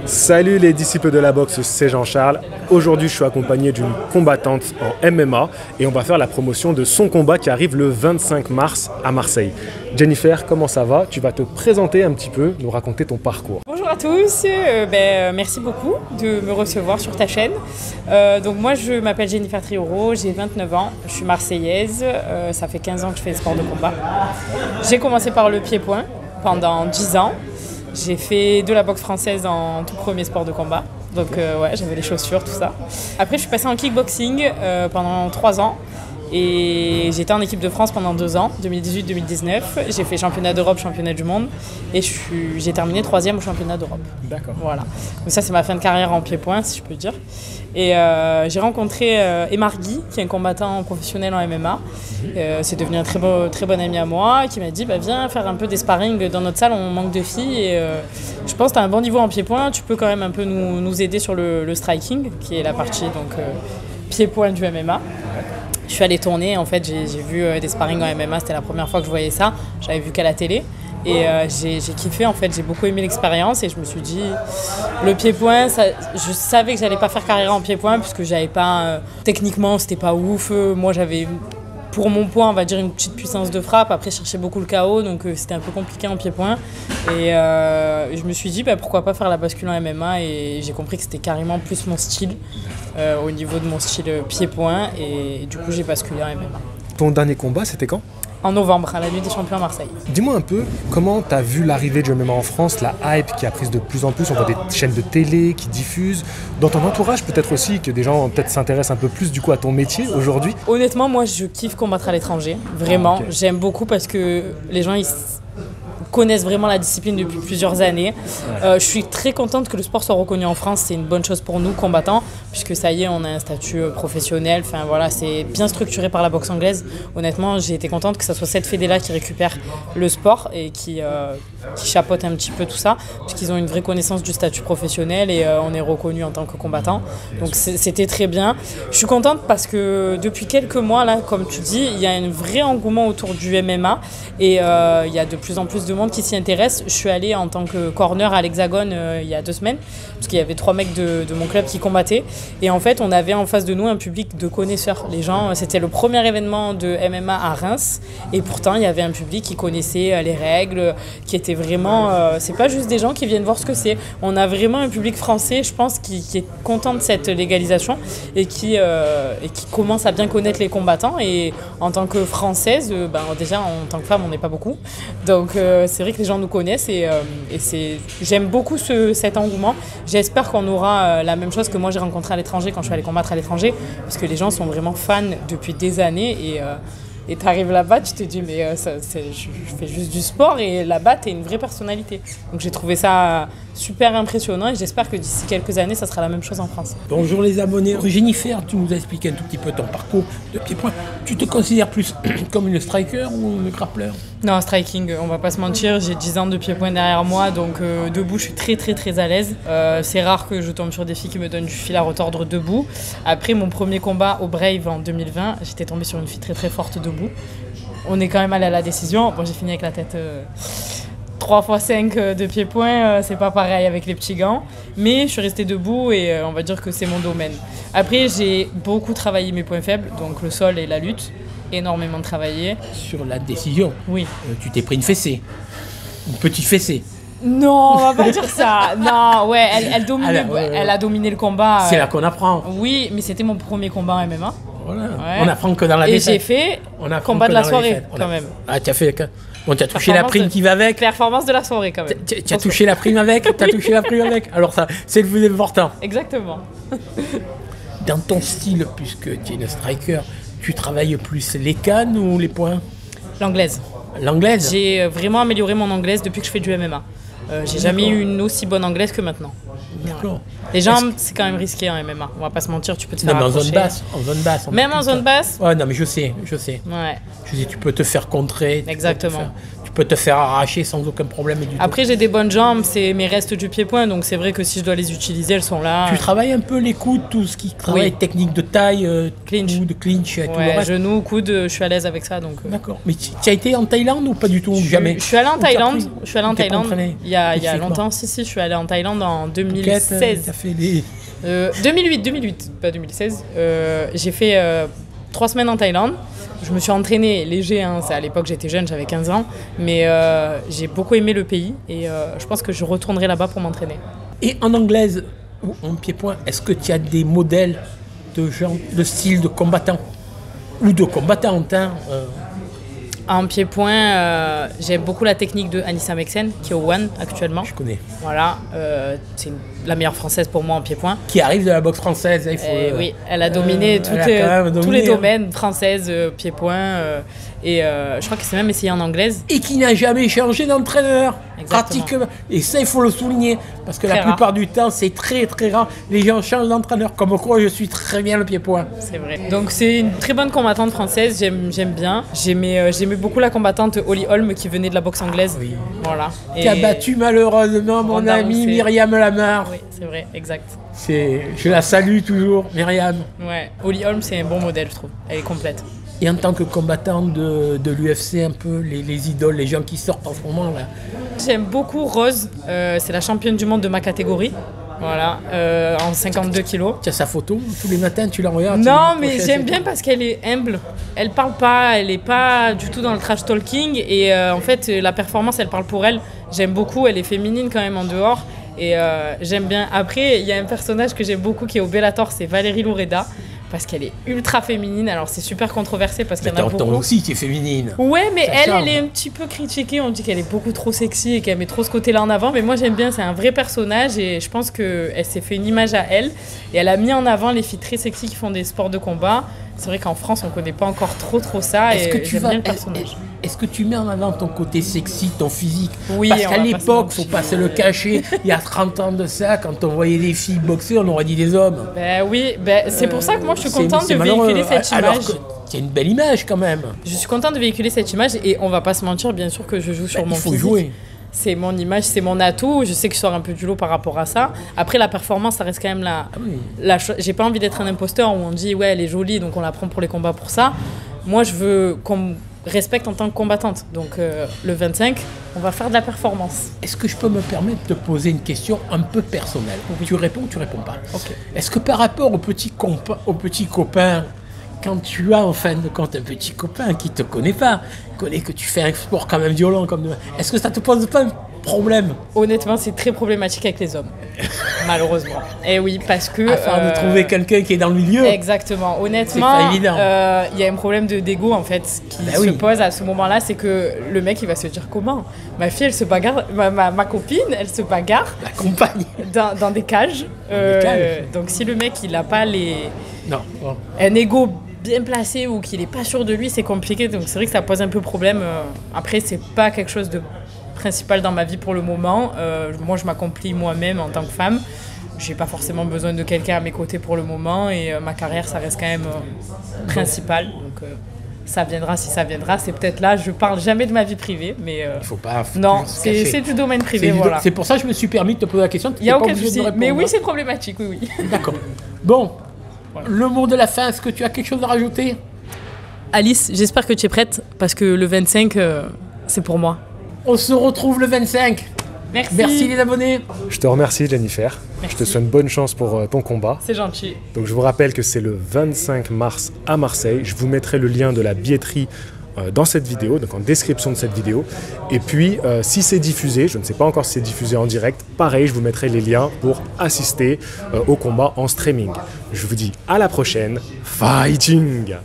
Salut les disciples de la boxe, c'est Jean-Charles. Aujourd'hui, je suis accompagné d'une combattante en MMA et on va faire la promotion de son combat qui arrive le 25 mars à Marseille. Jennifer, comment ça va? Tu vas te présenter un petit peu, nous raconter ton parcours. Bonjour à tous, merci beaucoup de me recevoir sur ta chaîne. Donc moi je m'appelle Jennifer Trioro, j'ai 29 ans, je suis marseillaise, ça fait 15 ans que je fais le sport de combat. J'ai commencé par le pied-point pendant 10 ans. J'ai fait de la boxe française en tout premier sport de combat. Donc ouais, j'avais les chaussures, tout ça. Après, je suis passée en kickboxing pendant 3 ans. Et j'étais en équipe de France pendant 2 ans, 2018-2019. J'ai fait championnat d'Europe, championnat du monde. Et j'ai terminé 3e au championnat d'Europe. D'accord. Voilà. Donc ça, c'est ma fin de carrière en pied-point, si je peux dire. Et j'ai rencontré Emar Guy, qui est un combattant professionnel en MMA. C'est devenu un très bon ami à moi, qui m'a dit viens faire un peu des sparring dans notre salle, on manque de filles. Et je pense que tu as un bon niveau en pied-point, tu peux quand même un peu nous aider sur le striking, qui est la partie pied-point du MMA. Je suis allée tourner, en fait, j'ai vu des sparring en MMA, c'était la première fois que je voyais ça, j'avais vu qu'à la télé. Et j'ai kiffé, en fait, j'ai beaucoup aimé l'expérience et je me suis dit, le pied-point, je savais que j'allais pas faire carrière en pied-point puisque j'avais pas, techniquement, c'était pas ouf. Moi, j'avais, pour mon poids, on va dire une petite puissance de frappe. Après, je cherchais beaucoup le KO, donc c'était un peu compliqué en pied-point. Et je me suis dit, pourquoi pas faire la bascule en MMA et j'ai compris que c'était carrément plus mon style, au niveau de mon style pied-point. Et du coup, j'ai basculé en MMA. Ton dernier combat, c'était quand? En novembre, à la Nuit des Champions à Marseille. Dis-moi un peu, comment tu as vu l'arrivée du MMA en France, la hype qui a prise de plus en plus, on voit des chaînes de télé qui diffusent. Dans ton entourage, peut-être aussi, que des gens peut-être s'intéressent un peu plus du coup à ton métier aujourd'hui? Honnêtement, moi, je kiffe combattre à l'étranger. Vraiment, okay. J'aime beaucoup parce que les gens, ils connaissent vraiment la discipline depuis plusieurs années. Je suis très contente que le sport soit reconnu en France, c'est une bonne chose pour nous combattants, puisque ça y est, on a un statut professionnel, enfin voilà, c'est bien structuré par la boxe anglaise. Honnêtement, j'ai été contente que ce soit cette fédé-là qui récupère le sport et qui chapeaute un petit peu tout ça, puisqu'ils ont une vraie connaissance du statut professionnel et on est reconnu en tant que combattant. Donc c'était très bien. Je suis contente parce que depuis quelques mois, là, comme tu dis, il y a un vrai engouement autour du MMA et il y a de plus en plus de monde qui s'y intéresse. Je suis allée en tant que corner à l'Hexagone il y a 2 semaines, parce qu'il y avait 3 mecs de mon club qui combattaient. Et en fait, on avait en face de nous un public de connaisseurs. Les gens, c'était le premier événement de MMA à Reims. Et pourtant, il y avait un public qui connaissait les règles, qui était vraiment... c'est pas juste des gens qui viennent voir ce que c'est. On a vraiment un public français, je pense, qui est content de cette légalisation et qui commence à bien connaître les combattants. Et en tant que Française, déjà, en tant que femme, on n'est pas beaucoup. Donc, c'est vrai que les gens nous connaissent et j'aime beaucoup cet engouement. J'espère qu'on aura la même chose que moi j'ai rencontré à l'étranger quand je suis allée combattre à l'étranger, parce que les gens sont vraiment fans depuis des années et tu arrives là-bas, tu te dis je fais juste du sport et là-bas tu es une vraie personnalité. Donc j'ai trouvé ça super impressionnant et j'espère que d'ici quelques années ça sera la même chose en France. Bonjour les abonnés. Jennifer, tu nous as expliqué un tout petit peu ton parcours de pied-point. Tu te considères plus comme une striker ou une grappleur? Non, striking, on va pas se mentir, j'ai 10 ans de pied-point derrière moi, donc debout je suis très à l'aise. C'est rare que je tombe sur des filles qui me donnent du fil à retordre debout. Après mon premier combat au Brave en 2020, j'étais tombée sur une fille très forte debout. On est quand même allé à la décision. Bon, j'ai fini avec la tête 3x5 de pied-point, c'est pas pareil avec les petits gants. Mais je suis restée debout et on va dire que c'est mon domaine. Après, j'ai beaucoup travaillé mes points faibles, donc le sol et la lutte. Énormément travaillé. Sur la décision, oui. Tu t'es pris une fessée. Une petite fessée. Non, on va pas dire ça. Non, ouais, elle a dominé le combat. C'est là qu'on apprend. Oui, mais c'était mon premier combat en MMA. Voilà. Ouais. On apprend que dans la défaite. Et j'ai fait combat de la soirée, quand même. Ah, tu as fait... Bon, tu as touché la prime qui va avec. Performance de la soirée, quand même. Tu as touché la prime avec. Tu as touché la prime avec. Alors ça, c'est le plus important. Exactement. Dans ton style, puisque tu es une striker, tu travailles plus les cannes ou les points? L'anglaise. L'anglaise? J'ai vraiment amélioré mon anglaise depuis que je fais du MMA. J'ai jamais eu une aussi bonne anglaise que maintenant. D'accord. Les jambes, c'est quand même risqué en MMA. On va pas se mentir, tu peux te faire accrocher. En zone basse. Même en zone basse. Ouais, non, mais je sais. Ouais. Je sais, tu peux te faire contrer. Exactement. Tu peux te faire arracher sans aucun problème du tout. Après, j'ai des bonnes jambes, c'est mes restes du pied-point, donc c'est vrai que si je dois les utiliser, elles sont là. Tu travailles un peu les coudes, tout ce qui travaille technique de taille, clinch. de clinch et tout le Ouais, reste. genoux, coudes, je suis à l'aise avec ça. Donc, D'accord. Mais tu as été en Thaïlande ou pas du tout? Jamais. Je suis allé en Thaïlande. Je suis allé en Ou t'es pas Thaïlande entraîné il y a physiquement? longtemps. Si, je suis allé en Thaïlande en T'as 2016. fait des... 2008, pas 2016. J'ai fait 3 semaines en Thaïlande. Je me suis entraînée léger, hein. À l'époque j'étais jeune, j'avais 15 ans, mais j'ai beaucoup aimé le pays et je pense que je retournerai là-bas pour m'entraîner. Et en anglaise ou en pied-point, est-ce que tu as des modèles de genre, de style de combattant ou de combattante En pied-point, j'aime beaucoup la technique de Anissa Meksen, qui est au One actuellement. Je connais. Voilà, c'est la meilleure française pour moi en pied-point. Qui arrive de la boxe française, il faut oui, elle a dominé elle a quand même tous dominé, les domaines, française, pied-point, et je crois qu'elle s'est même essayée en anglaise. et qui n'a jamais changé d'entraîneur. Exactement. Pratiquement. Et ça, il faut le souligner. Parce que Très la plupart du temps, c'est très très rare. Les gens changent d'entraîneur. Comme quoi, je suis très bien le pied-point. C'est vrai. Donc c'est une très bonne combattante française, j'aime bien. J'aimais beaucoup la combattante Holly Holm qui venait de la boxe anglaise. Oui. Voilà. Qui a battu malheureusement mon Ronda amie Rousey. Myriam Lamar. Oui, c'est vrai, exact. Je la salue toujours, Myriam. Ouais, Holly Holm c'est un bon modèle, je trouve. Elle est complète. Et en tant que combattant de l'UFC, un peu les idoles, les gens qui sortent en ce moment là. J'aime beaucoup Rose, c'est la championne du monde de ma catégorie. Voilà, en 52 kilos. Tu as sa photo, tous les matins tu la regardes. tu Non, dis, mais prochaine, j'aime c'est bien parce qu'elle est humble. Elle parle pas, elle est pas du tout dans le trash talking. Et en fait, la performance, elle parle pour elle. J'aime beaucoup, elle est féminine quand même en dehors. Et j'aime bien. Après, il y a un personnage que j'aime beaucoup qui est au Bellator, c'est Valérie Loureda. Parce qu'elle est ultra féminine. Alors c'est super controversé parce qu'il y en a Toi beaucoup. aussi, tu es féminine. Ouais, mais Ça charme. elle est un petit peu critiquée. On dit qu'elle est beaucoup trop sexy et qu'elle met trop ce côté-là en avant. Mais moi, j'aime bien. C'est un vrai personnage et je pense qu'elle s'est fait une image à elle. Et elle a mis en avant les filles très sexy qui font des sports de combat. C'est vrai qu'en France, on connaît pas encore trop ça. Est-ce Et que tu j'aime vas, bien le personnage. est-ce que tu mets en avant ton côté sexy, ton physique? Oui, Parce on qu'à va pas l'époque, se faut mentir. pas se le cacher, il y a 30 ans de ça, quand on voyait les filles boxer, on aurait dit des hommes. Ben oui, c'est pour ça que moi, je suis contente de malheureux. véhiculer cette Alors image. que c'est une belle image quand même. Je suis contente de véhiculer cette image et on va pas se mentir, bien sûr que je joue sur mon Il faut physique. jouer. C'est mon image, c'est mon atout. Je sais que je sors un peu du lot par rapport à ça. Après, la performance, ça reste quand même oui. J'ai pas envie d'être un imposteur où on dit ouais, elle est jolie, donc on la prend pour les combats pour ça. Moi, je veux qu'on me respecte en tant que combattante. Donc le 25, on va faire de la performance. Est-ce que je peux me permettre de te poser une question un peu personnelle? Tu réponds ou tu réponds pas? Ok. Est-ce que par rapport aux petits copains, quand tu as en fin de compte un petit copain qui te connaît pas, connaît que tu fais un sport quand même violent, est-ce que ça te pose pas un problème? Honnêtement, c'est très problématique avec les hommes, malheureusement. Et oui, parce que Afin de trouver quelqu'un qui est dans le milieu. Exactement. Honnêtement, C'est pas évident. il y a un problème d'ego en fait qui se pose à ce moment-là, c'est que le mec il va se dire comment ma fille elle se bagarre, ma copine elle se bagarre La compagne. dans des cages. cages. Donc si le mec il a pas Non. Bon. un ego bien placé ou qu'il est pas sûr de lui, c'est compliqué. Donc c'est vrai que ça pose un peu problème. Après c'est pas quelque chose de principal dans ma vie pour le moment. Moi je m'accomplis moi-même en tant que femme. J'ai pas forcément besoin de quelqu'un à mes côtés pour le moment et ma carrière ça reste quand même principal. Donc ça viendra si ça viendra. C'est peut-être là, je parle jamais de ma vie privée, mais Il faut pas. non, se cacher. c'est du domaine privé, voilà. C'est pour ça que je me suis permis de te poser la question. Il y a t'étais pas aucun obligé de souci. répondre. Mais oui, c'est problématique, oui. D'accord. Bon, le mot de la fin, est-ce que tu as quelque chose à rajouter? Alice, j'espère que tu es prête parce que le 25, c'est pour moi. On se retrouve le 25. Merci les abonnés. Je te remercie Jennifer. Merci. Je te souhaite bonne chance pour ton combat. C'est gentil. Donc je vous rappelle que c'est le 25 mars à Marseille. Je vous mettrai le lien de la billetterie dans cette vidéo, donc en description de cette vidéo. Et puis si c'est diffusé, je ne sais pas encore si c'est diffusé en direct, pareil, je vous mettrai les liens pour assister au combat en streaming. Je vous dis à la prochaine. Fighting!